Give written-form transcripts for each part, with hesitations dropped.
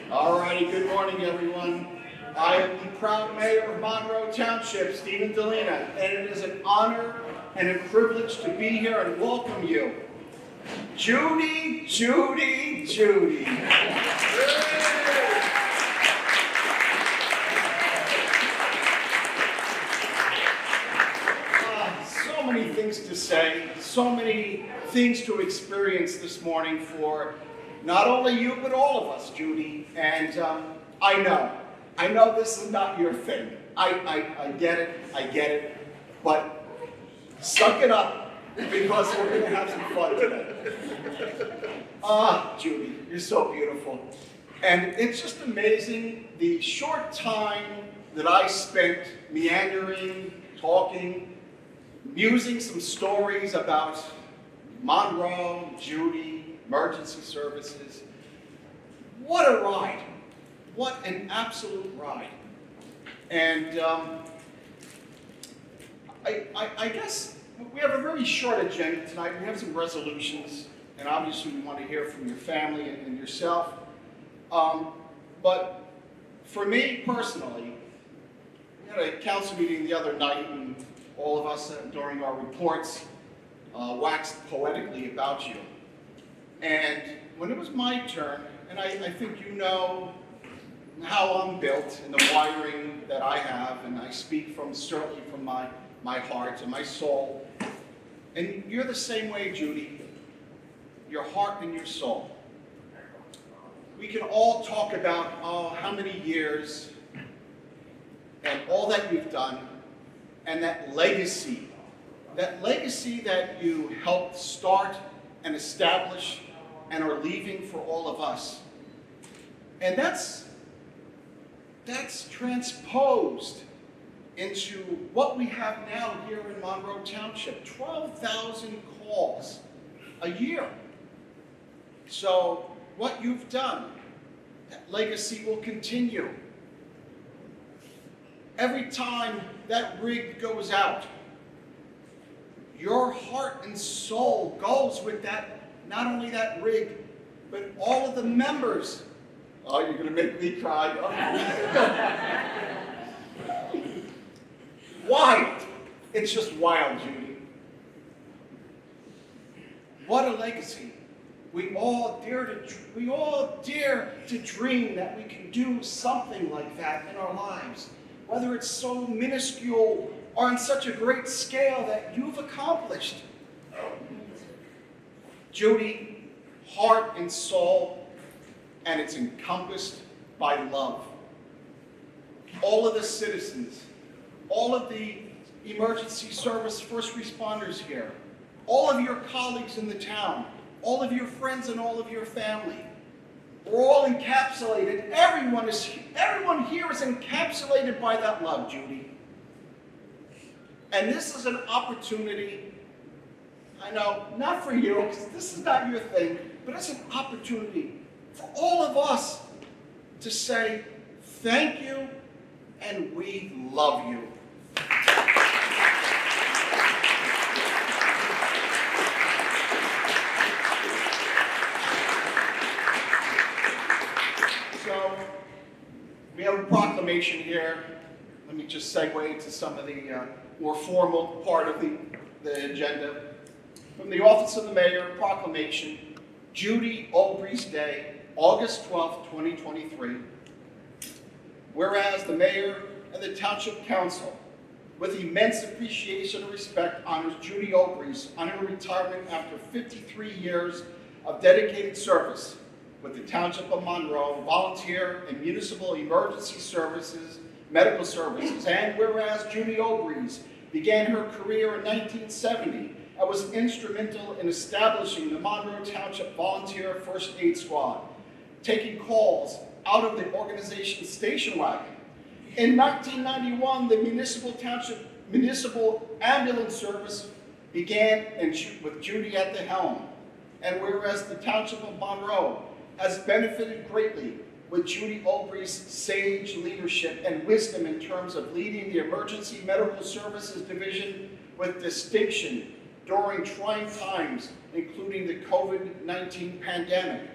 All righty, good morning, everyone. I am the proud mayor of Monroe Township, Stephen Delina, and it is an honor and a privilege to be here and welcome you. Judy, Judy, Judy. So many things to say, so many things to experience this morning for not only you, but all of us, Judy. And I know this is not your thing. I get it, but suck it up, because we're going to have some fun today. Judy, you're so beautiful. And it's just amazing the short time that I spent meandering, talking, musing some stories about Monroe, Judy, emergency services. What a ride. What an absolute ride. And I guess we have a very short agenda tonight. We have some resolutions, and obviously we want to hear from your family and yourself. But for me personally, we had a council meeting the other night, and all of us during our reports waxed poetically about you. And when it was my turn, and I think you know how I'm built and the wiring that I have, and I speak certainly from my heart and my soul. And you're the same way, Judy, your heart and your soul. We can all talk about how many years and all that you've done, and that legacy that you helped start and establish and are leaving for all of us. And that's transposed into what we have now here in Monroe Township, 12,000 calls a year. So what you've done, that legacy will continue. Every time that rig goes out, your heart and soul goes with that, not only that rig, but all of the members. Oh, you're going to make me cry. Why? It's just wild, Judy. What a legacy. We all dare to dream that we can do something like that in our lives, whether it's so minuscule or on such a great scale that you've accomplished. Judy, heart and soul, and it's encompassed by love. All of the citizens, all of the emergency service first responders here, all of your colleagues in the town, all of your friends and all of your family, we're all encapsulated. Everyone here is encapsulated by that love, Judy. And this is an opportunity, I know, not for you, because this is not your thing, but it's an opportunity for all of us to say thank you and we love you. So we have a proclamation here. Let me just segue into some of the more formal part of the agenda. From the Office of the Mayor, proclamation, Judy Olbrys Day, August 12th, 2023. Whereas the Mayor and the Township Council, with immense appreciation and respect, honors Judy Olbrys on her retirement after 53 years of dedicated service with the Township of Monroe, volunteer and municipal emergency services, medical services. And whereas Judy Olbrys began her career in 1970 and was instrumental in establishing the Monroe Township Volunteer First Aid Squad, taking calls out of the organization's station wagon. In 1991, the municipal ambulance service began with Judy at the helm. And whereas the Township of Monroe has benefited greatly with Judy Olbrys' sage leadership and wisdom in terms of leading the Emergency Medical Services Division with distinction during trying times, including the COVID-19 pandemic.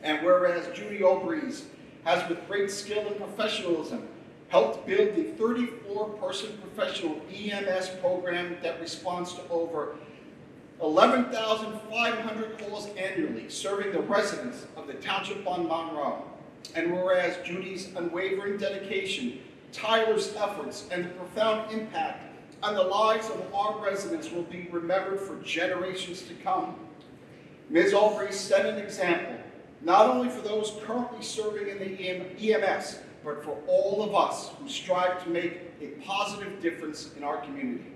And whereas Judy Olbrys has, with great skill and professionalism, helped build the 34-person professional EMS program that responds to over 11,500 calls annually, serving the residents of the Township on Monroe. And whereas Judy's unwavering dedication, tireless efforts, and the profound impact on the lives of our residents will be remembered for generations to come. Ms. Olbrys set an example, not only for those currently serving in the EMS, but for all of us who strive to make a positive difference in our community.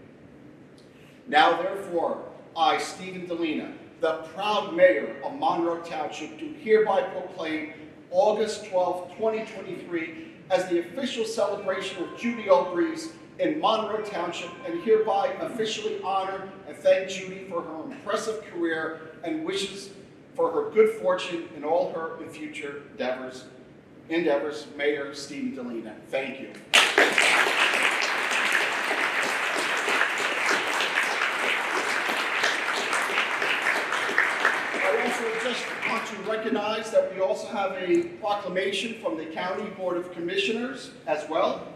Now, therefore, I, Stephen Delina, the proud mayor of Monroe Township, do hereby proclaim August 12, 2023 as the official celebration of Judy Olbrys in Monroe Township, and hereby officially honor and thank Judy for her impressive career and wishes for her good fortune in all her future endeavors. Mayor Stephen Delina. Thank you. I also just want to recognize that we also have a proclamation from the County Board of Commissioners as well.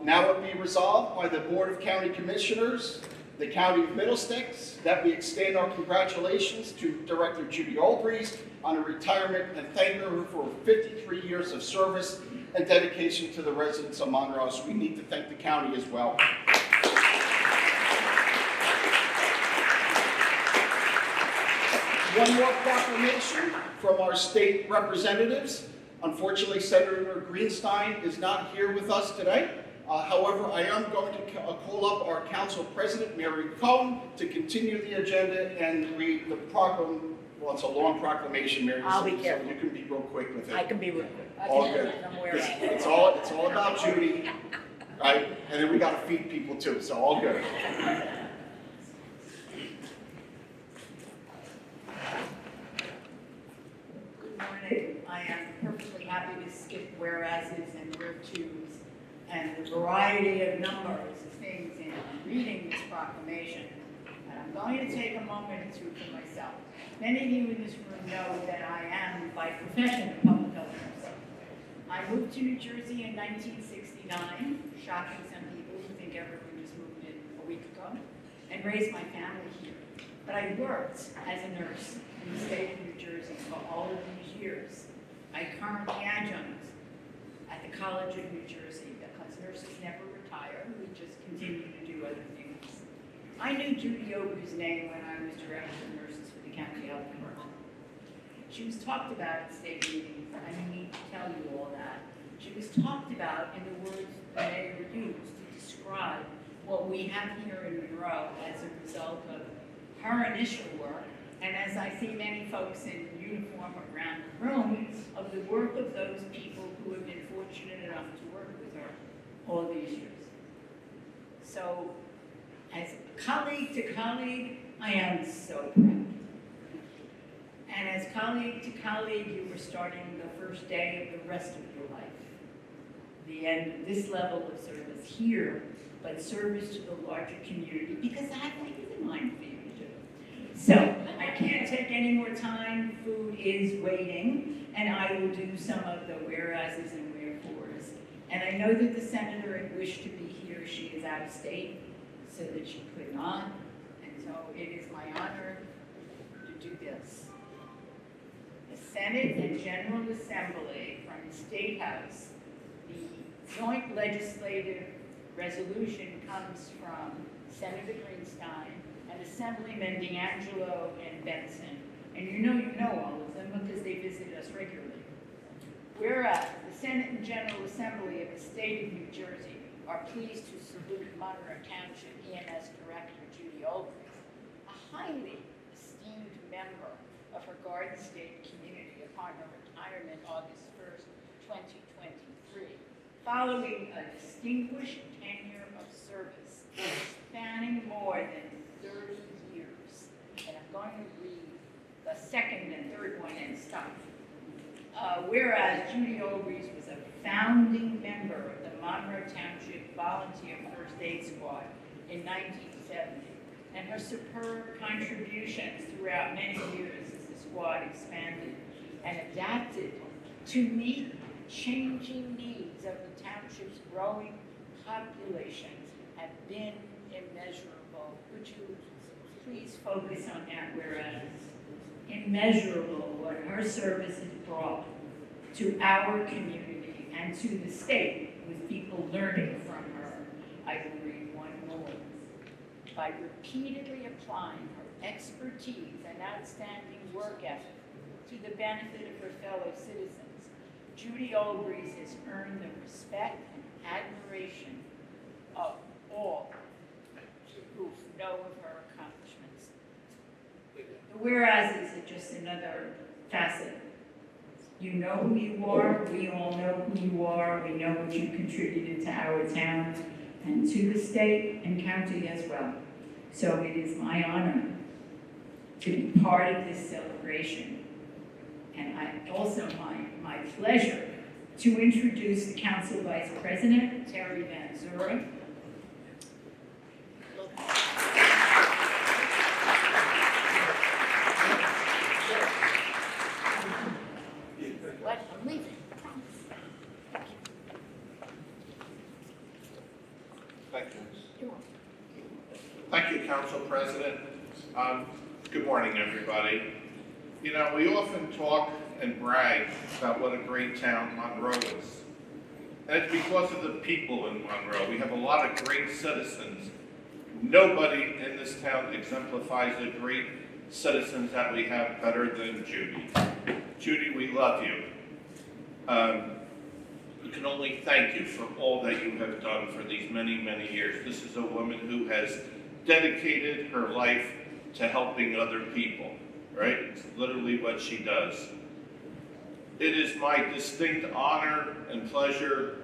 Now it be resolved by the Board of County Commissioners, the County of Middlesex, that we extend our congratulations to Director Judy Olbrys on her retirement and thank her for 53 years of service and dedication to the residents of Monroe. So we need to thank the county as well. One more proclamation from our state representatives. Unfortunately, Senator Greenstein is not here with us today. However, I am going to call up our council president, Mary Cohen, to continue the agenda and read the proclamation. Well, it's a long proclamation, Mary. I'll be careful. So you can be real quick with it. I can be real quick. All good. It's all about Judy, right? And then we got to feed people too, so all good. Good morning. I am perfectly happy to skip whereases and where tos and the variety of numbers of things in reading this proclamation. And I'm going to take a moment or two for myself. Many of you in this room know that I am, by profession, a public health nurse. I moved to New Jersey in 1969, shocking some people who think everyone just moved in a week ago, and raised my family here. But I worked as a nurse in the state of New Jersey for all of these years. I currently adjunct at the College of New Jersey because nurses never retire, we just continue to do other things. I knew Judy Olbrys' name when I was director of nurses for the county health department. She was talked about at state meetings. I don't need to tell you all that. She was talked about in the words the mayor used to describe what we have here in Monroe as a result of her initial work, and as I see many folks in uniform around the room, of the work of those people who have been fortunate enough to work with her all these years. So, as colleague to colleague, I am so proud. And as colleague to colleague, you were starting the first day of the rest of your life. The end of this level of service here, but service to the larger community, because I have things in mind for you to do. So, I can't take any more time. Food is waiting, and I will do some of the whereases and wherefores. And I know that the senator had wished to be here. She is out of state, so that she could not. And so it is my honor to do this. The Senate and General Assembly from the State House, the joint legislative resolution comes from Senator Greenstein and Assemblyman D'Angelo and Benson. And you know all of them because they visit us regularly. Whereas the Senate and General Assembly of the State of New Jersey are pleased to salute Monroe Township EMS Director Judy Olbrys, a highly esteemed member of her Garden State community upon her retirement August 1st, 2023, following a distinguished tenure of service spanning more than 30 years. And I'm going to read the second and third one and stop. Whereas Judy Olbrys was a founding member of the Monroe Township Volunteer First Aid Squad in 1970, and her superb contributions throughout many years as the squad expanded and adapted to meet changing needs of the township's growing populations have been immeasurable. Would you please focus on that whereas? Immeasurable what her service has brought to our community and to the state, with people learning from her. I will read one more. By repeatedly applying her expertise and outstanding work ethic to the benefit of her fellow citizens, Judy Olbrys has earned the respect and admiration of all who know of her accomplishments. The whereas is just another facet. You know who you are, we all know who you are, we know what you contributed to our town and to the state and county as well. So it is my honor to be part of this celebration. And also my pleasure to introduce the Council Vice President, Terry Van Zura. What? I'm leaving. Thank you. Thank you, Council President. Good morning, everybody. You know, we often talk and brag about what a great town Monroe is. And it's because of the people in Monroe. We have a lot of great citizens. Nobody in this town exemplifies the great citizens that we have better than Judy. Judy, we love you. We can only thank you for all that you have done for these many, many years. This is a woman who has dedicated her life to helping other people, right? It's literally what she does. It is my distinct honor and pleasure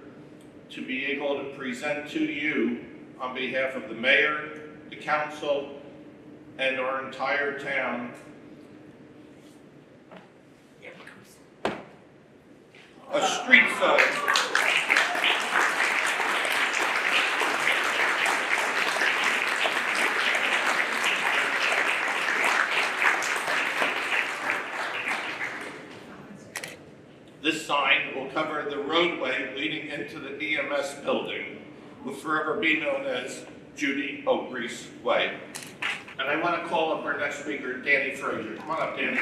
to be able to present to you, on behalf of the mayor, the council, and our entire town, a street sign. This sign will cover the roadway leading into the EMS building, will forever be known as Judy Olbrys Way. And I want to call up our next speaker, Danny Frazier. Come on up, Danny.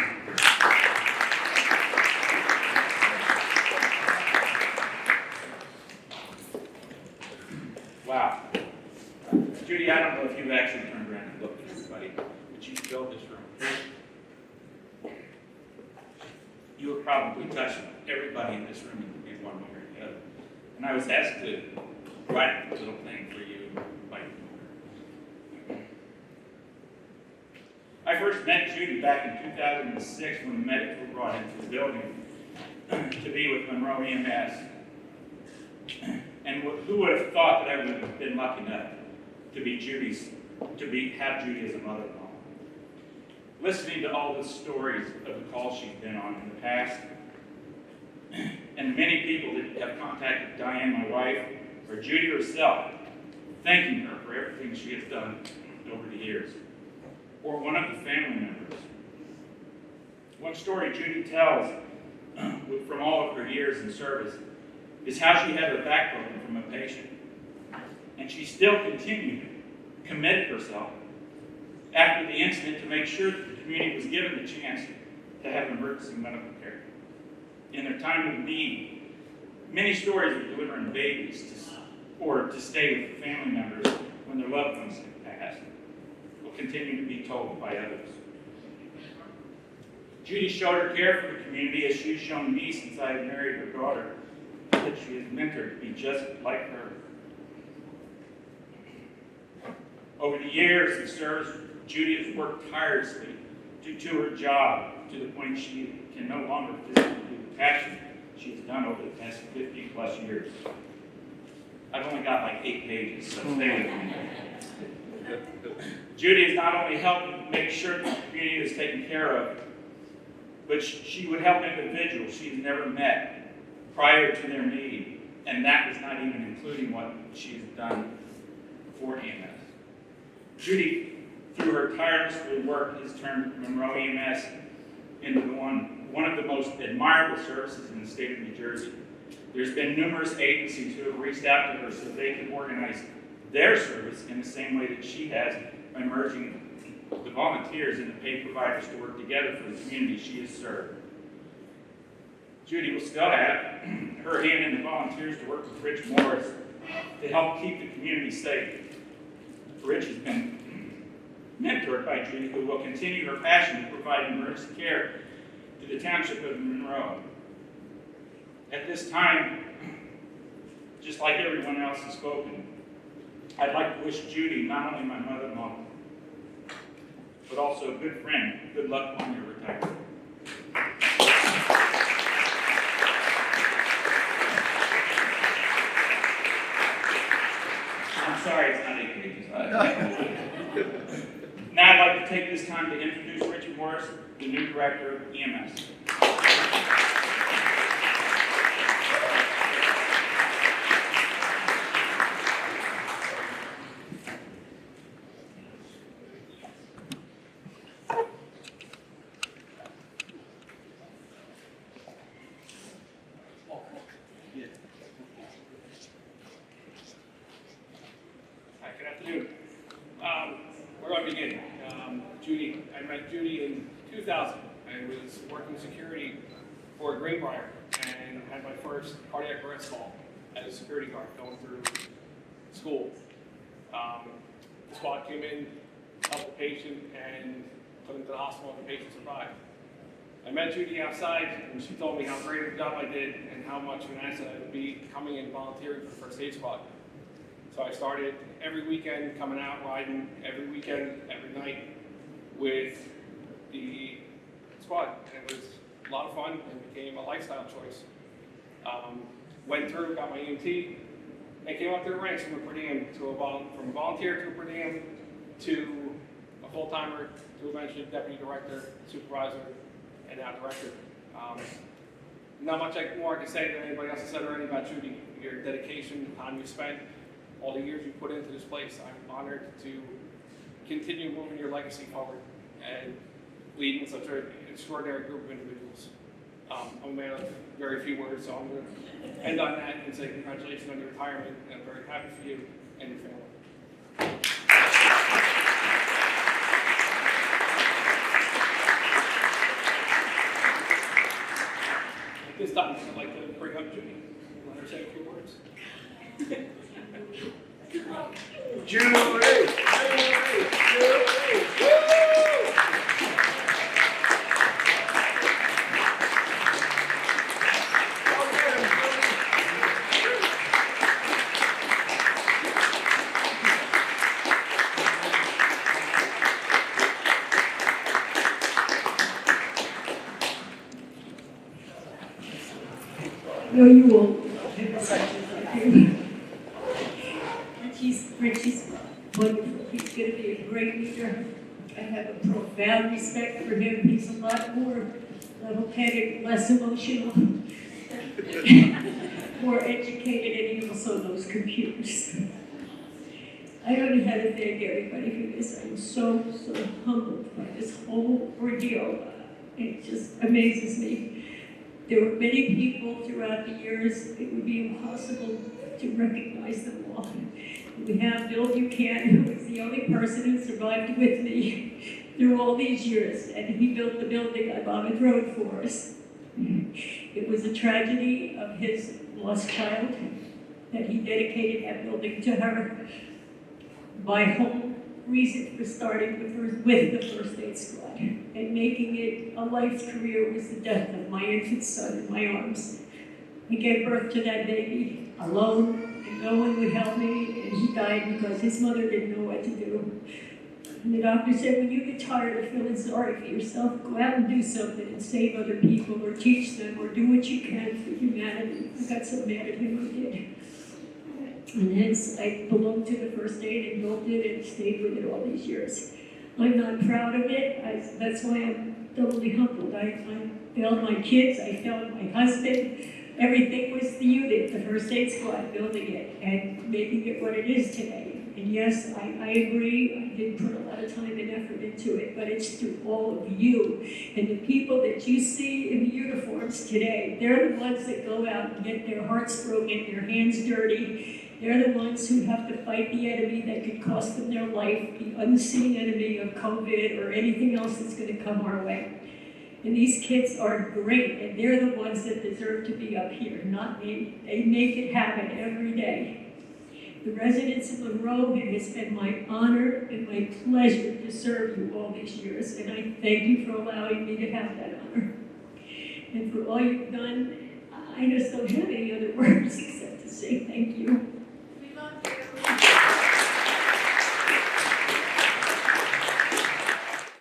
Wow. Judy, I don't know if you've actually turned around and looked at everybody, but you filled this room. You have probably touched everybody in this room in one way or the other. And I was asked to write a little thing for you. I first met Judy back in 2006 when the medics were brought into the building to be with Monroe EMS. And who would have thought that I would have been lucky enough to have Judy as a mother-in-law? Listening to all the stories of the calls she's been on in the past, and many people that have contacted Diane, my wife, or Judy herself, thanking her for everything she has done over the years, or one of the family members. One story Judy tells from all of her years in service is how she had her back broken from a patient, and she still continued, committed herself after the incident to make sure that the community was given the chance to have emergency medical care. In their time of need, many stories of delivering babies or to stay with family members when their loved ones have passed will continue to be told by others. Judy showed her care for the community as she's shown me since I have married her daughter, that she has mentored to be just like her. Over the years in service, Judy has worked tirelessly to her job to the point she can no longer physically do the passion she has done over the past 50 plus years. I've only got like 8 pages, so stay with me. Judy has not only helped make sure the community is taken care of, but she would help individuals she's never met prior to their need, and that is not even including what she's done for EMS. Judy, through her tireless work, has turned Monroe EMS into the one one of the most admirable services in the state of New Jersey. There's been numerous agencies who have reached out to her so they can organize their service in the same way that she has by merging the volunteers and the paid providers to work together for the community she has served. Judy will still have her hand in the volunteers to work with Rich Morris to help keep the community safe. Rich has been mentored by Judy, who will continue her passion to provide emergency care to the township of Monroe. At this time, just like everyone else has spoken, I'd like to wish Judy, not only my mother-in-law, but also a good friend, good luck on your retirement. I'm sorry, it's not a Now I'd like to take this time to introduce Richard Morris, the new director of EMS. Hi, good afternoon. Where do I begin? Judy, I met Judy in 2000. I was working security for Greenbrier and had my first cardiac arrest call as a security guard going through school. The squad came in, helped the patient, and put him to the hospital, and the patient survived. I met Judy outside, and she told me how great of a job I did and how much of an asset I would be coming in volunteering for the first aid squad. So I started every weekend coming out riding, every weekend, every night with the squad. And it was a lot of fun and became a lifestyle choice. Went through, got my EMT, and came up through the ranks from a per diem to from a volunteer to a per diem to a full-timer to eventually deputy director, supervisor, and now director. Not much more I can say than anybody else has said already about Judy. Your dedication, the time you spent, all the years you put into this place. I'm honored to continue moving your legacy forward and leading such an extraordinary group of individuals. I'm a man of very few words, so I'm going to end on that and say congratulations on your retirement, and I'm very happy for you and your family. At this time, I'd like to bring up Judy and let her say a few words. Judy! No, you won't. Richie's wonderful. He's going to be a great leader. I have a profound respect for him. He's a lot more level-headed, less emotional, more educated, and he also knows computers. I don't know how to thank everybody for this. I'm so humbled by this whole ordeal. It just amazes me. There were many people throughout the years, it would be impossible to recognize them all. We have Bill Buchanan, who was the only person who survived with me through all these years, and he built the building on Monmouth Road for us. It was a tragedy of his lost child that he dedicated that building to her. My whole reason for starting with the first aid squad and making it a life's career was the death of my infant son in my arms. I gave birth to that baby alone, and no one would help me, and he died because his mother didn't know what to do. And the doctor said, when you get tired of feeling sorry for yourself, go out and do something and save other people or teach them or do what you can for humanity. I got so mad at him, I did. And hence, I belonged to the first aid and built it and stayed with it all these years. I'm not proud of it. That's why I'm doubly humbled. I failed my kids, I failed my husband. Everything was the unit, the first aid squad, building it and making it what it is today. And yes, I agree, did put a lot of time and effort into it, but it's through all of you. And the people that you see in the uniforms today, they're the ones that go out and get their hearts broken, their hands dirty. They're the ones who have to fight the enemy that could cost them their life, the unseen enemy of COVID or anything else that's going to come our way. And these kids are great, and they're the ones that deserve to be up here, not me. They make it happen every day. The residents of Monroe, it has been my honor and my pleasure to serve you all these years, and I thank you for allowing me to have that honor. And for all you've done, I just don't have any other words except to say thank you.